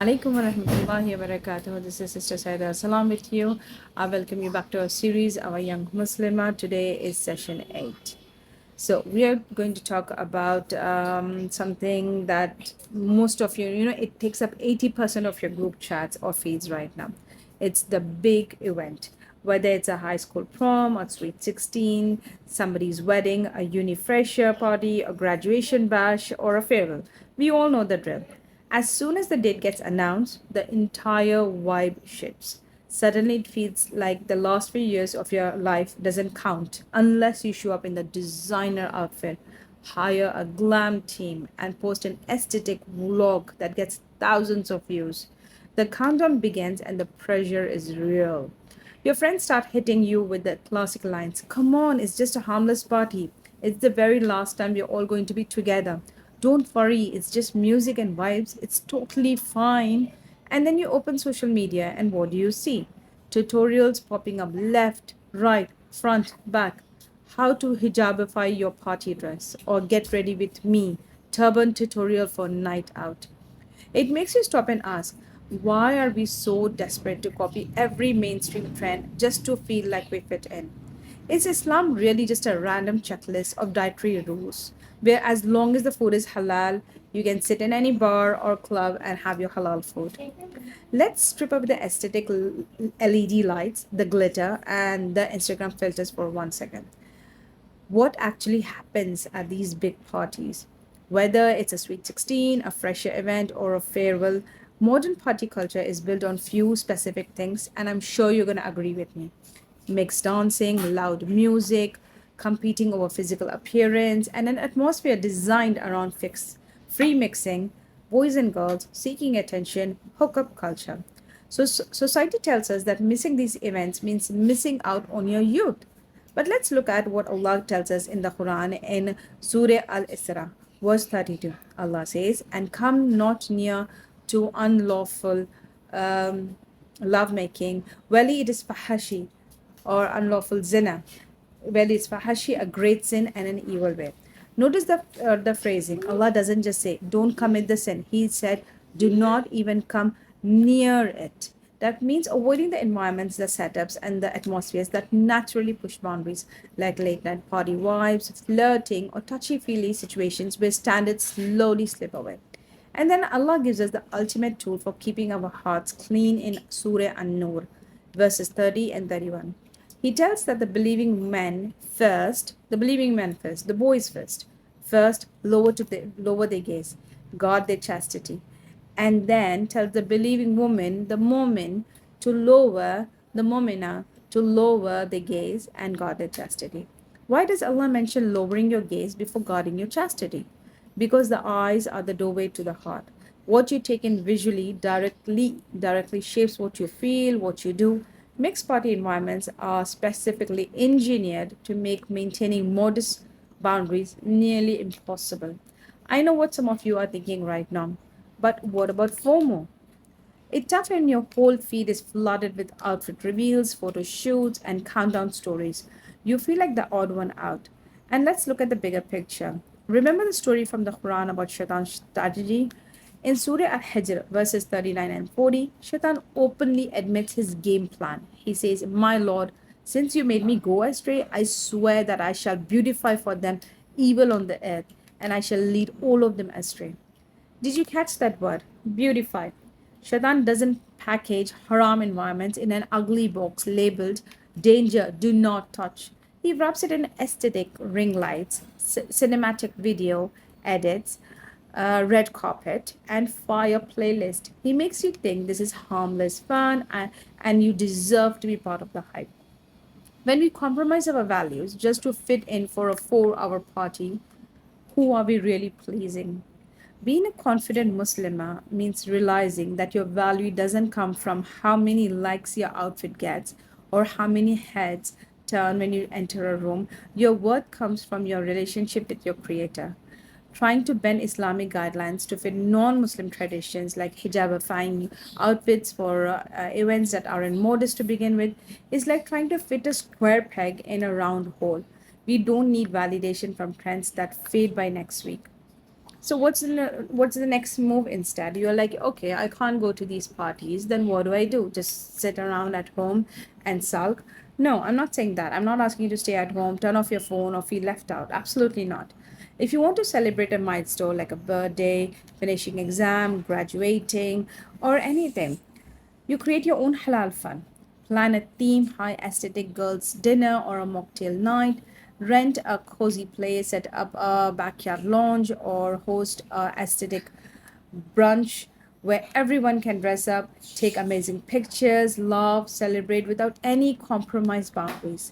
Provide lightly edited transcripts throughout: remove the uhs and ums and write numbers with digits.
Alaikum wa rahmatullahi wa barakatuh. This is Sister Saida Salam with you. I welcome you back to our series, Our Young Muslimah. Today is session 8. So, we are going to talk about something that most of it takes up 80% of your group chats or feeds right now. It's the big event, whether it's a high school prom, a sweet 16, somebody's wedding, a uni fresher party, a graduation bash, or a farewell. We all know the drill. As soon as the date gets announced, the entire vibe shifts. Suddenly, it feels like the last few years of your life doesn't count unless you show up in the designer outfit, hire a glam team, and post an aesthetic vlog that gets thousands of views. The countdown begins and the pressure is real. Your friends start hitting you with the classic lines. Come on, it's just a harmless party. It's the very last time we're all going to be together. Don't worry, it's just music and vibes. It's totally fine. And then you open social media, and what do you see? Tutorials popping up left, right, front, back. How to hijabify your party dress, or get ready with me, turban tutorial for night out. It makes you stop and ask, why are we so desperate to copy every mainstream trend just to feel like we fit in? Is Islam really just a random checklist of dietary rules where, as long as the food is halal, you can sit in any bar or club and have your halal food? Let's strip up the aesthetic LED lights, the glitter, and the Instagram filters for 1 second. What actually happens at these big parties? Whether it's a sweet 16, a fresher event, or a farewell, modern party culture is built on few specific things, and I'm sure you're going to agree with me. Mixed dancing, loud music, competing over physical appearance, and an atmosphere designed around free mixing, boys and girls seeking attention, hookup culture. So, society tells us that missing these events means missing out on your youth. But let's look at what Allah tells us in the Quran in Surah Al Isra, verse 32. Allah says, and come not near to unlawful um, lovemaking. Wali, it is fahashi or unlawful zina. Well, it's fahashi, a great sin and an evil way. Notice the phrasing. Allah doesn't just say, don't commit the sin. He said, do not even come near it. That means avoiding the environments, the setups, and the atmospheres that naturally push boundaries, like late night party vibes, flirting, or touchy feely situations where standards slowly slip away. And then Allah gives us the ultimate tool for keeping our hearts clean in Surah An-Nur, verses 30 and 31. He tells that the boys first lower their gaze, guard their chastity, and then tells the believing woman, the moment, to lower the momina, to lower the gaze and guard their chastity. Why does Allah mention lowering your gaze before guarding your chastity? Because the eyes are the doorway to the heart. What you take in visually directly shapes what you feel, what you do. Mixed party environments are specifically engineered to make maintaining modest boundaries nearly impossible. I know what some of you are thinking right now, but what about FOMO? It's tough when your whole feed is flooded with outfit reveals, photo shoots, and countdown stories. You feel like the odd one out. And let's look at the bigger picture. Remember the story from the Quran about Shaitan's strategy? In Surah Al-Hijr, verses 39 and 40, Shaitan openly admits his game plan. He says, my Lord, since you made me go astray, I swear that I shall beautify for them evil on the earth, and I shall lead all of them astray. Did you catch that word? Beautified. Shaitan doesn't package haram environments in an ugly box labeled danger, do not touch. He wraps it in aesthetic ring lights, cinematic video edits, red carpet, and fire playlist. He makes you think this is harmless fun and you deserve to be part of the hype. When we compromise our values just to fit in for a 4 hour party, who are we really pleasing? Being a confident Muslimah means realizing that your value doesn't come from how many likes your outfit gets or how many heads turn when you enter a room. Your worth comes from your relationship with your Creator. Trying to bend Islamic guidelines to fit non Muslim traditions like hijabifying outfits for events that aren't modest to begin with is like trying to fit a square peg in a round hole. We don't need validation from trends that fade by next week. So what's the next move instead? You're like, okay, I can't go to these parties. Then what do I do? Just sit around at home and sulk? No, I'm not saying that. I'm not asking you to stay at home, turn off your phone, or feel left out. Absolutely not. If you want to celebrate a milestone like a birthday, finishing exam, graduating, or anything, you create your own halal fun. Plan a theme, high aesthetic girls' dinner or a mocktail night. Rent a cozy place, set up a backyard lounge, or host a aesthetic brunch where everyone can dress up, take amazing pictures, laugh, celebrate without any compromise boundaries.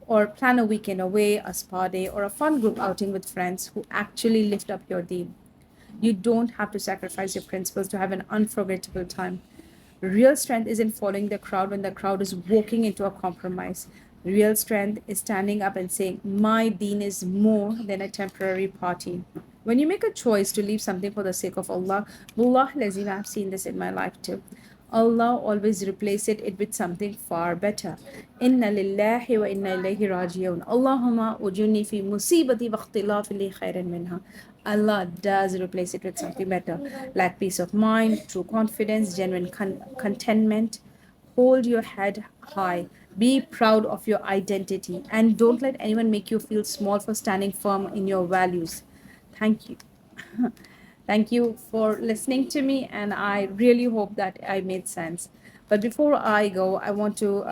Or plan a weekend away, a spa day, or a fun group outing with friends who actually lift up your theme. You don't have to sacrifice your principles to have an unforgettable time. Real strength isn't following the crowd when the crowd is walking into a compromise. Real strength is standing up and saying, my deen is more than a temporary party. When you make a choice to leave something for the sake of Allah, Wallah lazim, I've seen this in my life too. Allah always replaces it with something far better. Inna lillahi wa inna ilayhi rajiun. Allahumma ujunni fi musibati wa ikhtilafi li khairan minha. Allah does replace it with something better, like peace of mind, true confidence, genuine contentment. Hold your head high. Be proud of your identity and don't let anyone make you feel small for standing firm in your values. Thank you. Thank you for listening to me, and I really hope that I made sense. But before I go, I want to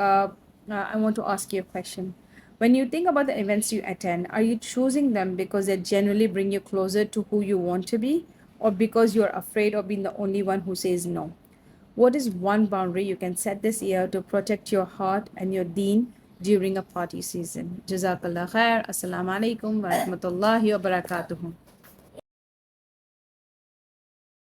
ask you a question. When you think about the events you attend, are you choosing them because they generally bring you closer to who you want to be, or because you're afraid of being the only one who says no? What is one boundary you can set this year to protect your heart and your deen during a party season? Jazakallah khair. Assalamu alaikum wa rahmatullahi wa barakatuhu.